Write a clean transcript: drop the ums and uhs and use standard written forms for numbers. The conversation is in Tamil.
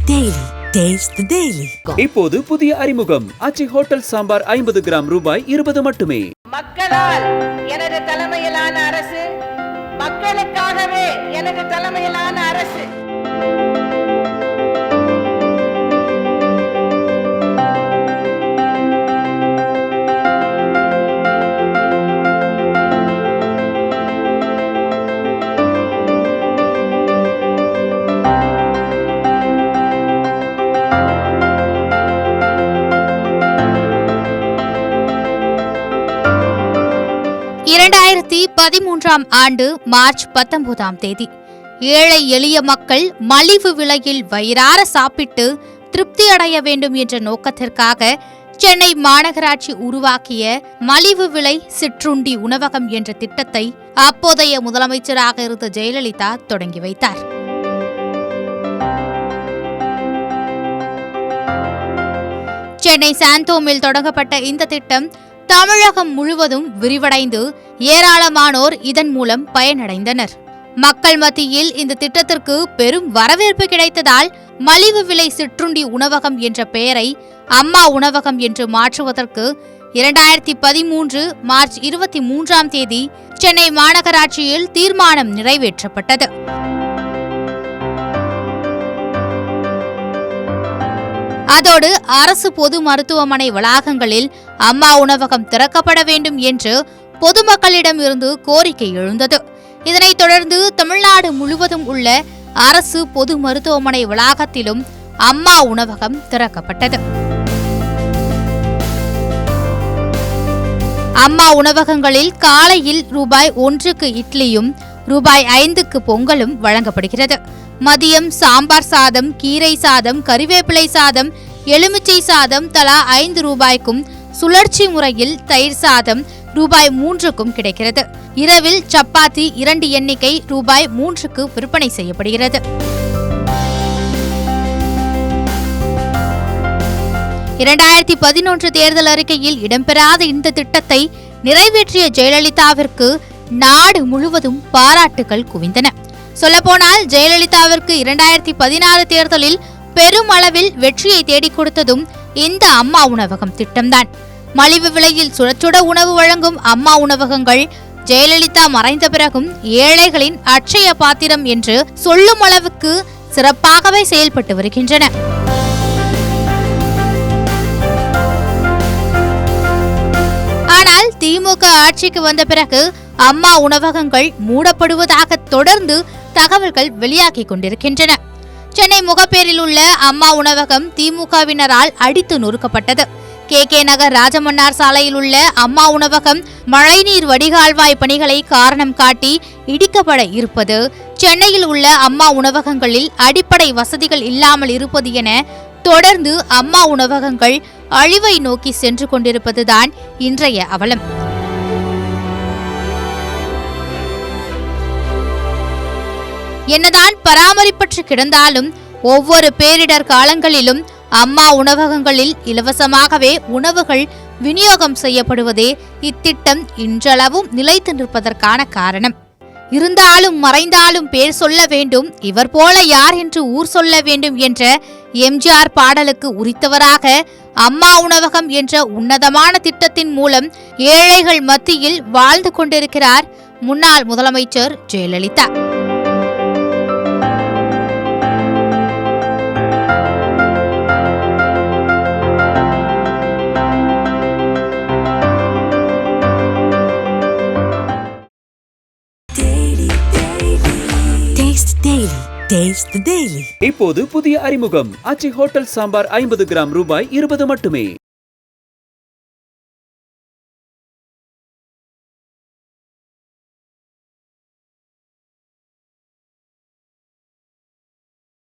Taste the Daily. இப்போது புதிய அறிமுகம் ஆச்சி ஹோட்டல் சாம்பார் 50 கிராம் ரூபாய் 20 மட்டுமே. மக்களால் எனது தலைமையிலான அரசு, மக்களுக்காகவே எனது தலைமையிலான அரசு. ஆண்டு மார்ச் 19ஆம் தேதி ஏழை எளிய மக்கள் மலிவு விலையில் வயிறார சாப்பிட்டு திருப்தி அடைய வேண்டும் என்ற நோக்கத்திற்காக சென்னை மாநகராட்சி உருவாக்கிய மலிவு விலை சிற்றுண்டி உணவகம் என்ற திட்டத்தை அப்போதைய முதலமைச்சராக இருந்த ஜெயலலிதா தொடங்கி வைத்தார். சென்னை சாந்தோமில் தொடங்கப்பட்ட இந்த திட்டம் தமிழகம் முழுவதும் விரிவடைந்து ஏராளமானோர் இதன் மூலம் பயனடைந்தனர். மக்கள் மத்தியில் இந்த திட்டத்திற்கு பெரும் வரவேற்பு கிடைத்ததால் மலிவு விலை சிற்றுண்டி உணவகம் என்ற பெயரை அம்மா உணவகம் என்று மாற்றுவதற்கு 2013 மார்ச் 23ஆம் தேதி சென்னை மாநகராட்சியில் தீர்மானம் நிறைவேற்றப்பட்டது. அதோடு அரசு பொது மருத்துவமனை வளாகங்களில் அம்மா உணவகம் திறக்கப்பட வேண்டும் என்று பொதுமக்களிடம் இருந்து கோரிக்கை எழுந்தது. இதனைத் தொடர்ந்து தமிழ்நாடு முழுவதும் உள்ள அரசு பொது மருத்துவமனை வளாகத்திலும் அம்மா உணவகம் திறக்கப்பட்டது. அம்மா உணவகங்களில் காலையில் ரூபாய் 1க்கு இட்லியும் ரூபாய் 5க்கு பொங்கலும் வழங்கப்படுகிறது. மதியம் சாம்பார் சாதம், கீரை சாதம், கறிவேப்பிலை சாதம், எலுமிச்சை சாதம் தலா 5 ரூபாய்க்கும், சுழற்சி முறையில் தயிர் சாதம் ரூபாய் 3க்கும் கிடைக்கிறது. இரவில் சப்பாத்தி 2 எண்ணிக்கை ரூபாய் 3க்கு விற்பனை செய்யப்படுகிறது. தேர்தல் அறிக்கையில் இடம்பெறாத இந்த திட்டத்தை நிறைவேற்றிய ஜெயலலிதாவிற்கு நாடு முழுவதும் பாராட்டுகள் குவிந்தன. சொல்லப்போனால் ஜெயலலிதாவிற்கு 2016 தேர்தலில் பெரும் அளவில் வெற்றியை தேடிக் கொடுத்ததும் இந்த அம்மா உணவகம் திட்டம்தான். மலிவு விலையில் சுடச்சுட உணவு வழங்கும் அம்மா உணவகங்கள் ஜெயலலிதா மறைந்த பிறகும் ஏழைகளின் அட்சய பாத்திரம் என்று சொல்லும் அளவுக்கு சிறப்பாகவே செயல்பட்டு வருகின்றன. ஆனால் திமுக ஆட்சிக்கு வந்த பிறகு அம்மா உணவகங்கள் மூடப்படுவதாக தொடர்ந்து தகவல்கள் வெளியாகிக் கொண்டிருக்கின்றன. சென்னை முகப்பேரில் உள்ள அம்மா உணவகம் திமுகவினரால் அடித்து நொறுக்கப்பட்டது. KK நகர் ராஜமன்னார் சாலையில் உள்ள அம்மா உணவகம் மழைநீர் வடிகால்வாய் பணிகளை காரணம் காட்டி இடிக்கப்பட இருப்பது, சென்னையில் உள்ள அம்மா உணவகங்களில் அடிப்படை வசதிகள் இல்லாமல் இருப்பது என தொடர்ந்து அம்மா உணவகங்கள் அழிவை நோக்கி சென்று கொண்டிருப்பதுதான் இன்றைய அவலம். என்னதான் பராமரிப்பற்று கிடந்தாலும் ஒவ்வொரு பேரிடர் காலங்களிலும் அம்மா உணவகங்களில் இலவசமாகவே உணவுகள் விநியோகம் செய்யப்படுவதே இத்திட்டம் இன்றளவும் நிலைத்து நிற்பதற்கான காரணம். இருந்தாலும் மறைந்தாலும் பேர் சொல்ல வேண்டும், இவர் போல யார் என்று ஊர் சொல்ல வேண்டும் என்ற எம்ஜிஆர் பாடலுக்கு உரித்தவராக அம்மா உணவகம் என்ற உன்னதமான திட்டத்தின் மூலம் ஏழைகள் மத்தியில் வாழ்ந்து கொண்டிருக்கிறார் முன்னாள் முதலமைச்சர் ஜெயலலிதா. Taste the Daily. இப்போது புதிய அறிமுகம் ஆச்சி ஹோட்டல் சாம்பார் 50 கிராம் ரூபாய் 20 மட்டுமே.